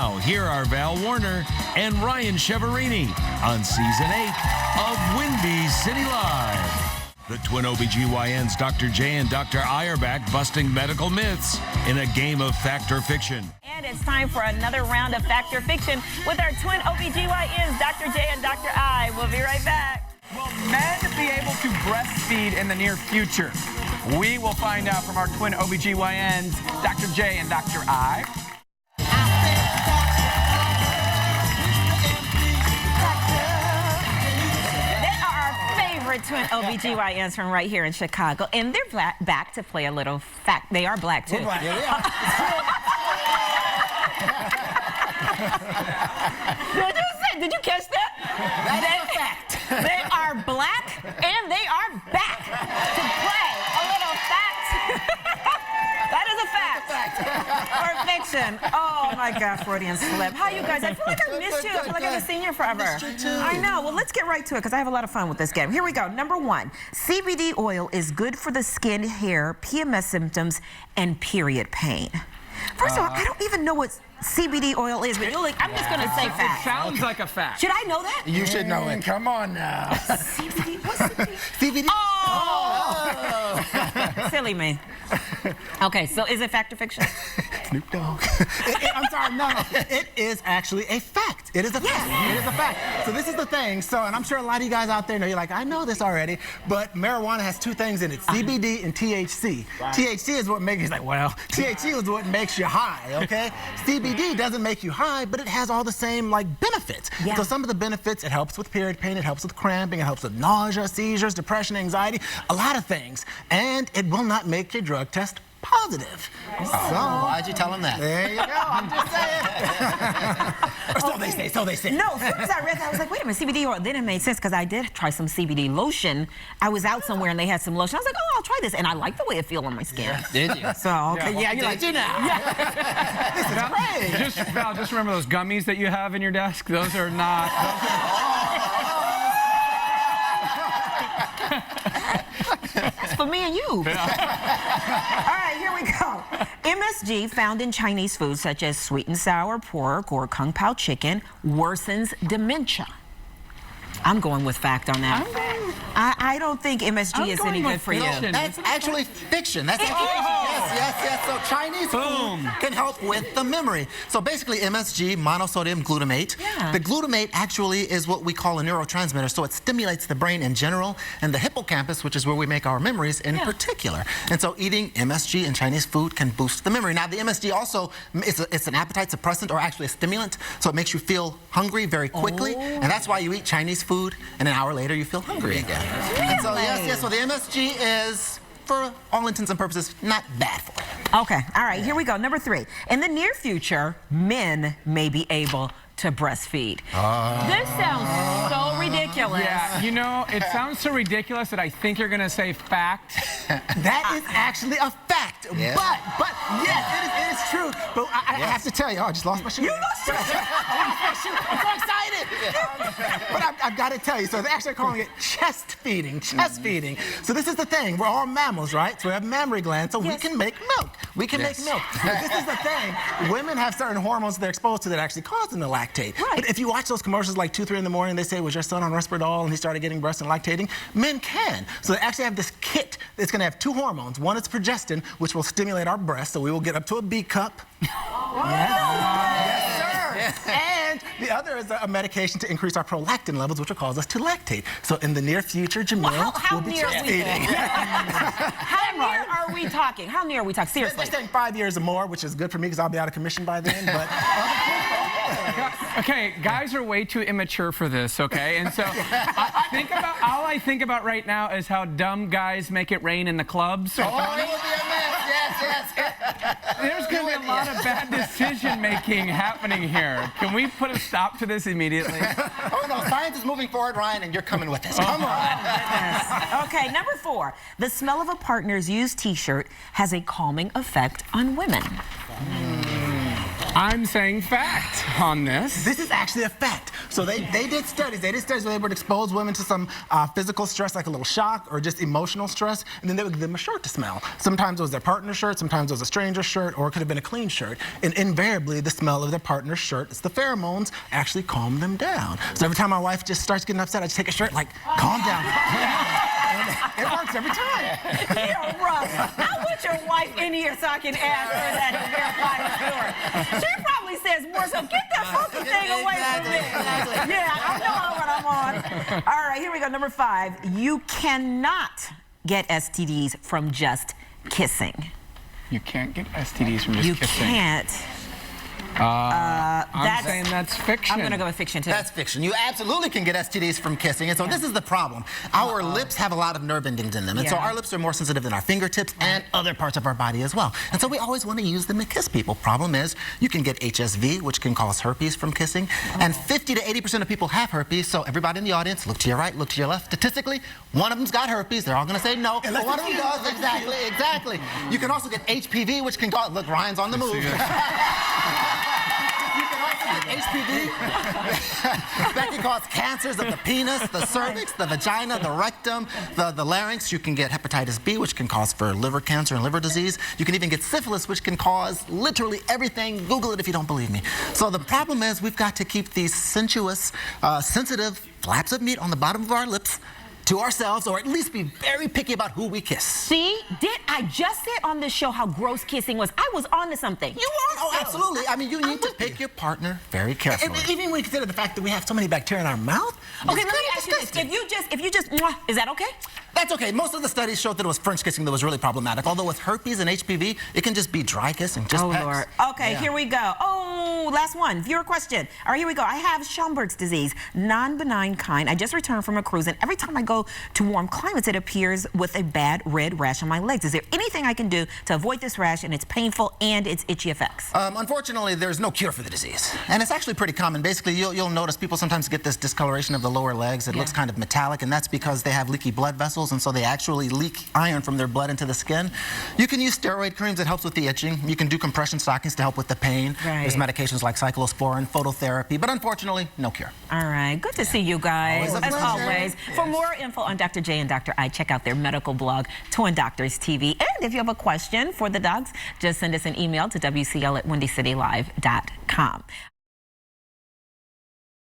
Now, here are Val Warner and Ryan Cheverini on Season 8 of Windy City Live. The twin OBGYNs Dr. J and Dr. I are back busting medical myths in a game of fact or fiction. And it's time for another round of fact or fiction with our twin OBGYNs, Dr. J and Dr. I. We'll be right back. Will men be able to breastfeed in the near future? We will find out from our twin OBGYNs, Dr. J and Dr. I. Twin OBGYNs from right here in Chicago, and they're back to play a little fact. They are black too. We're black. Yeah, Did you catch that? That's a fact. They are black and they are back to play a little fact. That is a fact. Or fiction. Oh my God, Freudian slip. How you guys? I feel like I missed you. I feel like I haven't seen you forever. I missed you too. I know. Well, let's get right to it because I have a lot of fun with this game. Here we go. Number one, CBD oil is good for the skin, hair, PMS symptoms, and period pain. First of all, I don't even know what CBD oil is, but you're like, I'm just going to say fact. It sounds like a fact. Should I know that? You should know it. Come on now. CBD? What's CBD? CBD? Oh! Silly me. Okay, so is it fact or fiction? Snoop Dogg. I'm sorry, no. It is actually a fact. It is a fact. It is a fact. So this is the thing. So, and I'm sure a lot of you guys out there know, you're like, I know this already, but marijuana has two things in it, CBD and THC. Right. THC is what makes you, like, well, THC is what makes you high, okay? CBD doesn't make you high, but it has all the same, like, benefits. Yeah. So some of the benefits, it helps with period pain, it helps with cramping, it helps with nausea, seizures, depression, anxiety, a lot of things. And it will not make your drug test positive. Oh, so, why'd you tell him that? There you go, I'm just saying. Or so they say, so they say. No, as soon as I read that, I was like, wait a minute, CBD oil. Then it made sense because I did try some CBD lotion. I was out somewhere and they had some lotion. I was like, oh, I'll try this. And I like the way it feels on my skin. Yeah. Did you? So, okay, yeah, you're like, did you now? Yeah. This is great. Val, just remember those gummies that you have in your desk? Those are not... That's for me and you. All right, here we go. MSG found in Chinese foods such as sweet and sour pork or kung pao chicken worsens dementia. I'm going with fact on that. I don't think MSG is any good for you. That's actually fiction. That's actually fiction. Yes. So Chinese food can help with the memory. So basically MSG, monosodium glutamate. Yeah. The glutamate actually is what we call a neurotransmitter. So it stimulates the brain in general and the hippocampus, which is where we make our memories in particular. And so eating MSG in Chinese food can boost the memory. Now the MSG also, it's an appetite suppressant or actually a stimulant. So it makes you feel hungry very quickly. And that's why you eat Chinese food and an hour later you feel hungry again. Really? And so yes, so the MSG is, for all intents and purposes, not bad for you. Okay, all right, here we go. Number three. In the near future, men may be able to breastfeed. This sounds so ridiculous. Yeah, you know, it sounds so ridiculous that I think you're going to say fact. That is actually a fact. Yeah. But yes, it is true. But I have to tell you, I just lost my shoe. You lost your shoe. I'm so excited. But I've got to tell you, so they're actually calling it chest feeding. Chest feeding. So this is the thing. We're all mammals, right? So we have mammary glands, so we can make milk. We can make milk. But this is the thing. Women have certain hormones they're exposed to that actually cause them to lactate. Right. But if you watch those commercials like 2, 3 in the morning, they say, was your son on Risperdal and he started getting breast and lactating? Men can. So they actually have this kit that's going to have 2 hormones. One is progestin, which will stimulate our breasts, so we will get up to a B cup. Yes, sir. And the other is a medication to increase our prolactin levels, which will cause us to lactate. So in the near future, Jamil will be breastfeeding. How near are we talking? How near are we talking? Seriously. They're saying 5 years or more, which is good for me because I'll be out of commission by then. But okay, guys are way too immature for this, okay? And so all I think about right now is how dumb guys make it rain in the clubs. Oh, it will be a mess. Yes. There's going to be a lot of bad decision-making happening here. Can we put a stop to this immediately? Oh, no, science is moving forward, Ryan, and you're coming with us. Come on. Okay, number 4. The smell of a partner's used T-shirt has a calming effect on women. I'm saying fact on this. This is actually a fact. So they did studies. They did studies where they would expose women to some physical stress, like a little shock, or just emotional stress, and then they would give them a shirt to smell. Sometimes it was their partner's shirt, sometimes it was a stranger's shirt, or it could have been a clean shirt. And invariably, the smell of their partner's shirt, it's the pheromones, actually calm them down. So every time my wife just starts getting upset, I just take a shirt, like, calm down. And it works every time. Yeah, rough. I want your wife in here so I can ask her that and verify the story. She probably says more, so get that funky thing away from me. Exactly. Yeah, I know what I'm on. All right, here we go. Number 5. You cannot get STDs from just kissing. You can't get STDs from just kissing. You can't. I'm saying that's fiction. I'm going to go with fiction, too. That's fiction. You absolutely can get STDs from kissing, and so this is the problem. Our lips have a lot of nerve endings in them, and so our lips are more sensitive than our fingertips and other parts of our body as well. And so we always want to use them to kiss people. Problem is, you can get HSV, which can cause herpes from kissing, and 50 to 80% of people have herpes, so everybody in the audience, look to your right, look to your left. Statistically, one of them's got herpes. They're all going to say no, but one of them does. Exactly. You can also get HPV, which can cause, look, Ryan's on the move. HPV, that can cause cancers of the penis, the cervix, the vagina, the rectum, the larynx. You can get hepatitis B, which can cause for liver cancer and liver disease. You can even get syphilis, which can cause literally everything. Google it if you don't believe me. So the problem is we've got to keep these sensuous, sensitive flaps of meat on the bottom of our lips to ourselves, or at least be very picky about who we kiss. See, did I just say on this show how gross kissing was? I was onto something. You are? Oh, absolutely. I mean, you need to pick your partner very carefully. And even when you consider the fact that we have so many bacteria in our mouth. Okay, let me ask you this. If you just, is that okay? That's okay. Most of the studies showed that it was French kissing that was really problematic. Although with herpes and HPV, it can just be dry kissing, just pecks. Lord. Okay, here we go. Oh, last one. Viewer question. All right, here we go. I have Schomburg's disease, non-benign kind. I just returned from a cruise, and every time I go to warm climates, it appears with a bad red rash on my legs. Is there anything I can do to avoid this rash and its painful and its itchy effects? Unfortunately, there's no cure for the disease. And it's actually pretty common. Basically, you'll notice people sometimes get this discoloration of the lower legs. It looks kind of metallic, and that's because they have leaky blood vessels, and so they actually leak iron from their blood into the skin. You can use steroid creams that helps with the itching. You can do compression stockings to help with the pain. Right. There's medications like cyclosporin, phototherapy, but unfortunately, no cure. All right. Good to see you guys. Always a As pleasure. always. For more info on Dr. J and Dr. I, check out their medical blog, Twin Doctors TV. And if you have a question for the docs, just send us an email to WCL@WindyCityLive.com.